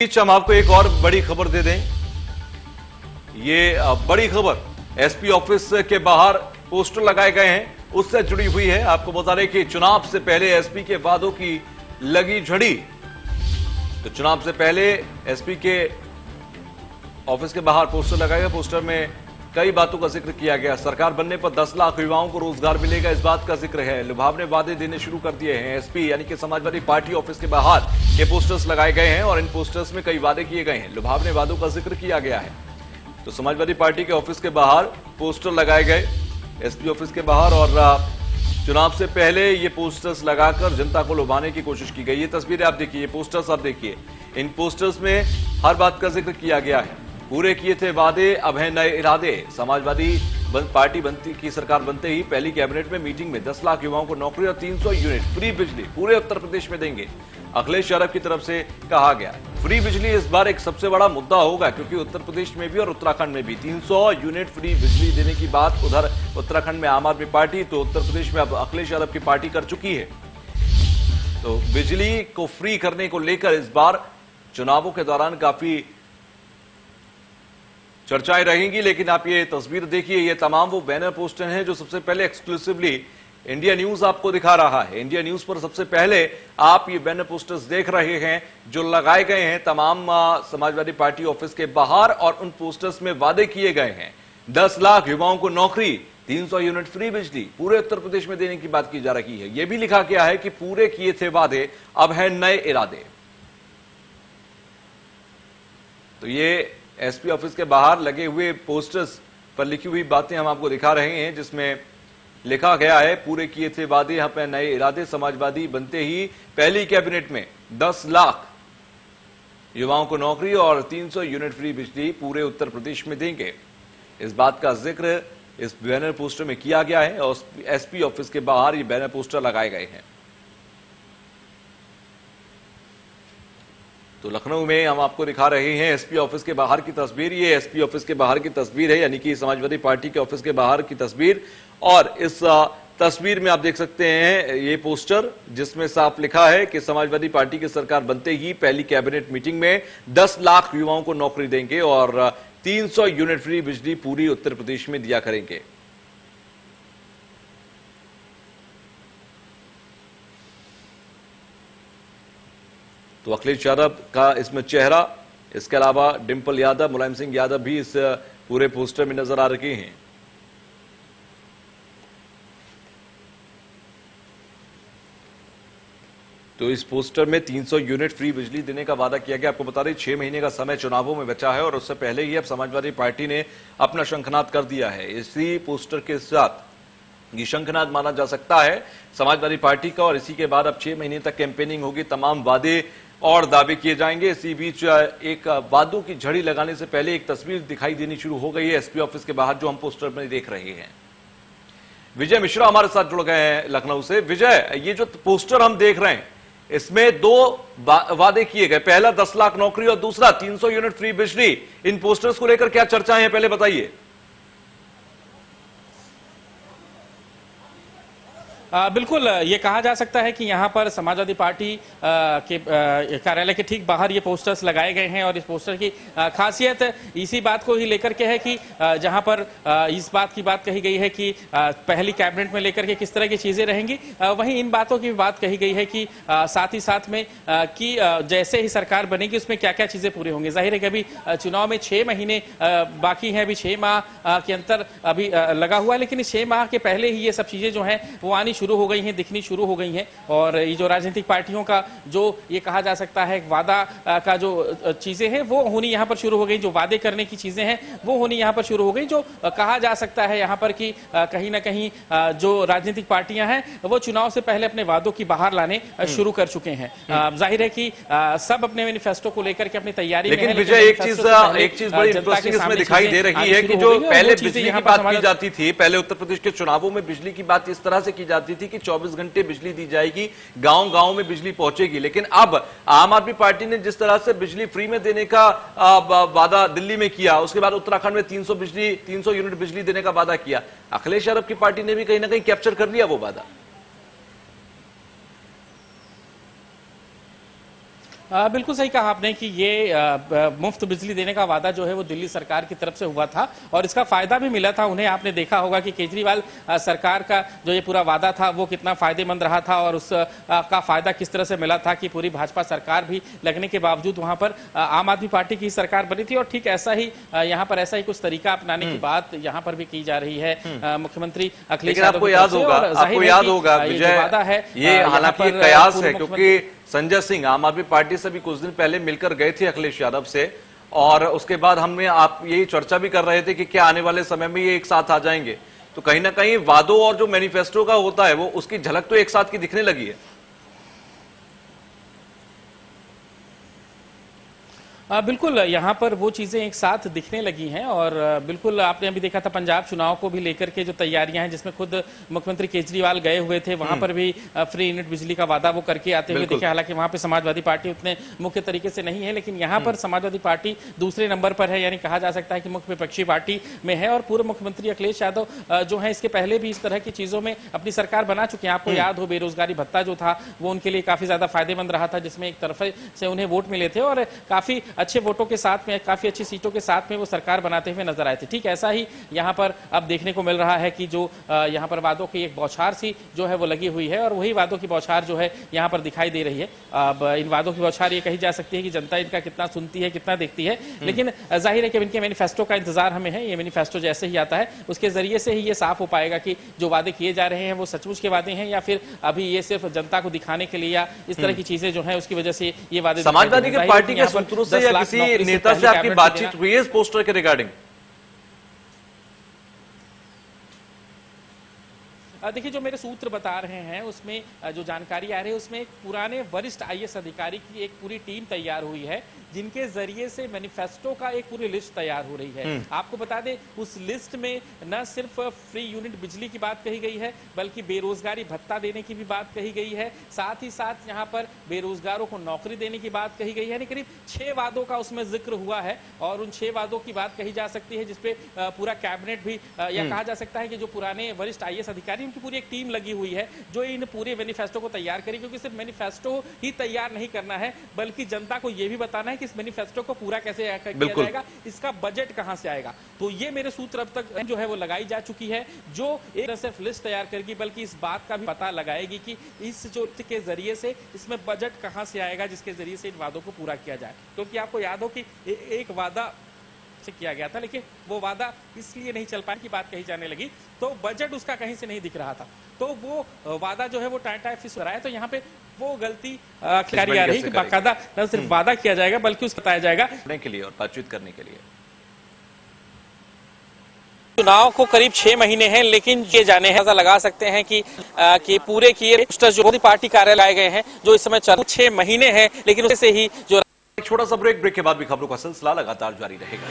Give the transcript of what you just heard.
बीच हम आपको एक और बड़ी खबर दे दें। ये बड़ी खबर एसपी ऑफिस के बाहर पोस्टर लगाए गए हैं, उससे जुड़ी हुई है। आपको बता दें कि चुनाव से पहले एसपी के वादों की लगी झड़ी। तो चुनाव से पहले एसपी के ऑफिस के बाहर पोस्टर लगाए गए। पोस्टर में कई बातों का जिक्र किया गया। सरकार बनने पर 10 लाख युवाओं को रोजगार मिलेगा, इस बात का जिक्र है। लुभावने वादे देने शुरू कर दिए हैं। एसपी यानी कि समाजवादी पार्टी ऑफिस के बाहर ये पोस्टर्स लगाए गए हैं और इन पोस्टर्स में कई वादे किए गए हैं। लुभावने वादों का जिक्र किया गया है। तो समाजवादी पार्टी के ऑफिस के बाहर पोस्टर लगाए गए एसपी ऑफिस के बाहर, और चुनाव से पहले ये पोस्टर्स लगाकर जनता को लुभाने की कोशिश की गई। ये तस्वीरें आप देखिए, ये पोस्टर्स आप देखिए। इन पोस्टर्स में हर बात का जिक्र किया गया है। पूरे किए थे वादे, अब है नए इरादे। समाजवादी पार्टी बनती की सरकार बनते ही पहली कैबिनेट में मीटिंग में 10 लाख युवाओं को नौकरी और 300 यूनिट फ्री बिजली पूरे उत्तर प्रदेश में देंगे, अखिलेश यादव की तरफ से कहा गया। फ्री बिजली इस बार एक सबसे बड़ा मुद्दा होगा, क्योंकि उत्तर प्रदेश में भी और उत्तराखंड में भी 300 यूनिट फ्री बिजली देने की बात उधर उत्तराखंड में आम आदमी पार्टी, तो उत्तर प्रदेश में अब अखिलेश यादव की पार्टी कर चुकी है। तो बिजली को फ्री करने को लेकर इस बार चुनावों के दौरान काफी चर्चाएं रहेंगी। लेकिन आप ये तस्वीर देखिए, ये तमाम वो बैनर पोस्टर हैं जो सबसे पहले एक्सक्लूसिवली इंडिया न्यूज आपको दिखा रहा है। इंडिया न्यूज पर सबसे पहले आप ये बैनर पोस्टर्स देख रहे हैं जो लगाए गए हैं तमाम समाजवादी पार्टी ऑफिस के बाहर, और उन पोस्टर्स में वादे किए गए हैं। 10 लाख युवाओं को नौकरी, 300 यूनिट फ्री बिजली पूरे उत्तर प्रदेश में देने की बात की जा रही है। यह भी लिखा गया है कि पूरे किए थे वादे, अब है नए इरादे। तो ये एसपी ऑफिस के बाहर लगे हुए पोस्टर्स पर लिखी हुई बातें हम आपको दिखा रहे हैं, जिसमें लिखा गया है पूरे किए थे वादे, यहां पे नए इरादे। समाजवादी बनते ही पहली कैबिनेट में 10 लाख युवाओं को नौकरी और 300 यूनिट फ्री बिजली पूरे उत्तर प्रदेश में देंगे, इस बात का जिक्र इस बैनर पोस्टर में किया गया है। और एसपी ऑफिस के बाहर ये बैनर पोस्टर लगाए गए हैं। तो लखनऊ में हम आपको दिखा रहे हैं एसपी ऑफिस के बाहर की तस्वीर। ये एसपी ऑफिस के बाहर की तस्वीर है, यानी कि समाजवादी पार्टी के ऑफिस के बाहर की तस्वीर। और इस तस्वीर में आप देख सकते हैं ये पोस्टर, जिसमें साफ लिखा है कि समाजवादी पार्टी की सरकार बनते ही पहली कैबिनेट मीटिंग में 10 लाख युवाओं को नौकरी देंगे और 300 यूनिट फ्री बिजली पूरी उत्तर प्रदेश में दिया करेंगे। तो अखिलेश यादव का इसमें चेहरा, इसके अलावा डिंपल यादव, मुलायम सिंह यादव भी इस पूरे पोस्टर में नजर आ रहे हैं। तो इस पोस्टर में 300 यूनिट फ्री बिजली देने का वादा किया गया। आपको बता दें 6 महीने का समय चुनावों में बचा है और उससे पहले ही अब समाजवादी पार्टी ने अपना शंखनाद कर दिया है। इसी पोस्टर के साथ ये शंखनाद माना जा सकता है समाजवादी पार्टी का, और इसी के बाद अब 6 महीने तक कैंपेनिंग होगी, तमाम वादे और दावे किए जाएंगे। इसी बीच एक वादों की झड़ी लगाने से पहले एक तस्वीर दिखाई देनी शुरू हो गई है एसपी ऑफिस के बाहर, जो हम पोस्टर में देख रहे हैं। विजय मिश्रा हमारे साथ जुड़ गए हैं लखनऊ से। विजय, ये जो पोस्टर हम देख रहे हैं इसमें 2 वादे किए गए, पहला 10 लाख नौकरी और दूसरा 300 यूनिट फ्री बिजली। इन पोस्टर्स को लेकर क्या चर्चाएं हैं, पहले बताइए। बिल्कुल, ये कहा जा सकता है कि यहाँ पर समाजवादी पार्टी के कार्यालय के ठीक बाहर ये पोस्टर्स लगाए गए हैं, और इस पोस्टर की खासियत इसी बात को ही लेकर के है कि जहाँ पर इस बात की बात कही गई है कि पहली कैबिनेट में लेकर के किस तरह की चीजें रहेंगी, वहीं इन बातों की बात कही गई है कि साथ ही साथ में कि जैसे ही सरकार बनेगी उसमें क्या क्या चीजें पूरी होंगी। जाहिर है कि अभी चुनाव में 6 महीने बाकी हैं, अभी 6 माह के अंतर अभी लगा हुआ है, लेकिन इस 6 माह के पहले ही ये सब चीजें जो है वो आनी शुरू हो गई हैं, दिखनी शुरू हो गई हैं। और ये जो राजनीतिक पार्टियों का जो ये कहा जा सकता है वादा का जो चीजें हैं वो होनी यहाँ पर शुरू हो गई, जो वादे करने की चीजें हैं वो होनी यहाँ पर शुरू हो गई। जो कहा जा सकता है यहाँ पर कि कहीं ना कहीं जो राजनीतिक पार्टियां हैं वो चुनाव से पहले अपने वादों की बाहर लाने शुरू कर चुके हैं। जाहिर है कि सब अपने मैनिफेस्टो को लेकर के अपनी तैयारी में हैं। लेकिन विजय, एक चीज बड़ी इंटरेस्टिंग इसमें दिखाई दे रही है कि जो पहले बिजली की बात की जाती थी, पहले उत्तर प्रदेश के चुनावों में बिजली की बात इस तरह से की जाती थी कि 24 घंटे बिजली दी जाएगी, गांव-गांव में बिजली पहुंचेगी। लेकिन अब आम आदमी पार्टी ने जिस तरह से बिजली फ्री में देने का वादा दिल्ली में किया, उसके बाद उत्तराखंड में 300 यूनिट बिजली देने का वादा किया, अखिलेश यादव की पार्टी ने भी कहीं ना कहीं कैप्चर कर लिया वो वादा। बिल्कुल सही कहा आपने कि ये मुफ्त बिजली देने का वादा जो है वो दिल्ली सरकार की तरफ से हुआ था और इसका फायदा भी मिला था उन्हें। आपने देखा होगा कि केजरीवाल सरकार का जो ये पूरा वादा था वो कितना फायदेमंद रहा था और उस का फायदा किस तरह से मिला था कि पूरी भाजपा सरकार भी लगने के बावजूद वहां पर आम आदमी पार्टी की सरकार बनी थी। और ठीक ऐसा ही यहाँ पर ऐसा ही कुछ तरीका अपनाने की बात यहाँ पर भी की जा रही है मुख्यमंत्री अखिलेश यादव। आपको याद होगा विजय, वादा है ये हालांकि कयास है क्योंकि संजय सिंह आम आदमी पार्टी से भी कुछ दिन पहले मिलकर गए थे अखिलेश यादव से, और उसके बाद हमने आप यही चर्चा भी कर रहे थे कि क्या आने वाले समय में ये एक साथ आ जाएंगे। तो कहीं ना कहीं वादों और जो मैनिफेस्टो का होता है वो उसकी झलक तो एक साथ की दिखने लगी है। बिल्कुल यहाँ पर वो चीजें एक साथ दिखने लगी हैं और बिल्कुल आपने अभी देखा था पंजाब चुनाव को भी लेकर के जो तैयारियां हैं जिसमें खुद मुख्यमंत्री केजरीवाल गए हुए थे, वहां पर भी फ्री यूनिट बिजली का वादा वो करके आते हुए देखे। हालांकि वहां पे समाजवादी पार्टी उतने मुख्य तरीके से नहीं है, लेकिन यहाँ पर समाजवादी पार्टी दूसरे नंबर पर है, यानी कहा जा सकता है कि मुख्य विपक्षी पार्टी में है। और पूर्व मुख्यमंत्री अखिलेश यादव जो है इसके पहले भी इस तरह की चीजों में अपनी सरकार बना चुके हैं। आपको याद हो बेरोजगारी भत्ता जो था वो उनके लिए काफी ज्यादा फायदेमंद रहा था, जिसमें एक तरफ से उन्हें वोट मिले थे और काफी अच्छे वोटों के साथ में, काफी अच्छी सीटों के साथ में वो सरकार बनाते हुए नजर आए थे। ठीक ऐसा ही यहाँ पर अब देखने को मिल रहा है कि जो यहाँ पर वादों की एक बौछार सी जो है वो लगी हुई है और वही वादों की बौछार जो है यहाँ पर दिखाई दे रही है। अब इन वादों की बौछार ये कही जा सकती है कि जनता इनका कितना सुनती है, कितना देखती है, लेकिन जाहिर है कि इनके मैनिफेस्टो का इंतजार हमें है। ये मैनिफेस्टो जैसे ही आता है उसके जरिए से ही ये साफ हो पाएगा कि जो वादे किए जा रहे हैं वो सचमुच के वादे हैं या फिर अभी ये सिर्फ जनता को दिखाने के लिए या इस तरह की चीजें जो है उसकी वजह से ये वादे। समाजवादी पार्टी के सूत्रों से या किसी नेता से आपकी बातचीत हुई है इस पोस्टर के रिगार्डिंग? देखिए जो मेरे सूत्र बता रहे हैं उसमें जो जानकारी आ रही है उसमें एक पुराने वरिष्ठ आईएएस अधिकारी की एक पूरी टीम तैयार हुई है जिनके जरिए से मैनिफेस्टो का एक पूरी लिस्ट तैयार हो रही है। आपको बता दें उस लिस्ट में न सिर्फ फ्री यूनिट बिजली की बात कही गई है बल्कि बेरोजगारी भत्ता देने की भी बात कही गई है, साथ ही साथ यहाँ पर बेरोजगारों को नौकरी देने की बात कही गई है। करीब 6 वादों का उसमें जिक्र हुआ है और उन 6 वादों की बात कही जा सकती है जिसपे पूरा कैबिनेट भी या कहा जा सकता है कि जो पुराने वरिष्ठ आईएएस अधिकारी उनकी पूरी एक टीम लगी हुई है जो इन पूरे मैनिफेस्टो को तैयार करेगी। क्योंकि सिर्फ मैनिफेस्टो ही तैयार नहीं करना है बल्कि जनता को यह भी बताना है कि इस मैनिफेस्टो को पूरा कैसे किया जाएगा, इसका बजट कहां से आएगा। तो ये मेरे सूत्र अब तक जो है वो लगाई जा चुकी है जो एक सिर्फ लिस्ट तैयार करेगी बल्कि इस बात का भी पता लगाएगी कि इस जो के जरिए से इसमें बजट कहां से आएगा जिसके जरिए से इन वादों को पूरा किया जाए। क्योंकि आपको याद हो कि एक वादा से किया गया था लेकिन वो वादा इसलिए नहीं चल पाया की बात कही जाने लगी तो बजट उसका कहीं से नहीं दिख रहा था, तो वो वादा जो है वो टाटा फिस हो रहा है। तो यहाँ पे वो गलती खिलाड़ी आ रही है कि बाकायदा न सिर्फ वादा किया जाएगा बल्कि उसको बताया जाएगा के लिए और बातचीत करने के लिए। चुनाव को करीब 6 महीने हैं लेकिन किए जाने हैं, ऐसा लगा सकते हैं कि पूरे किए पोस्टर जो पार्टी कार्यालय आए गए हैं जो इस समय 6 महीने हैं लेकिन उससे ही जो एक छोटा सा ब्रेक के बाद भी खबरों का सिलसिला लगातार जारी रहेगा।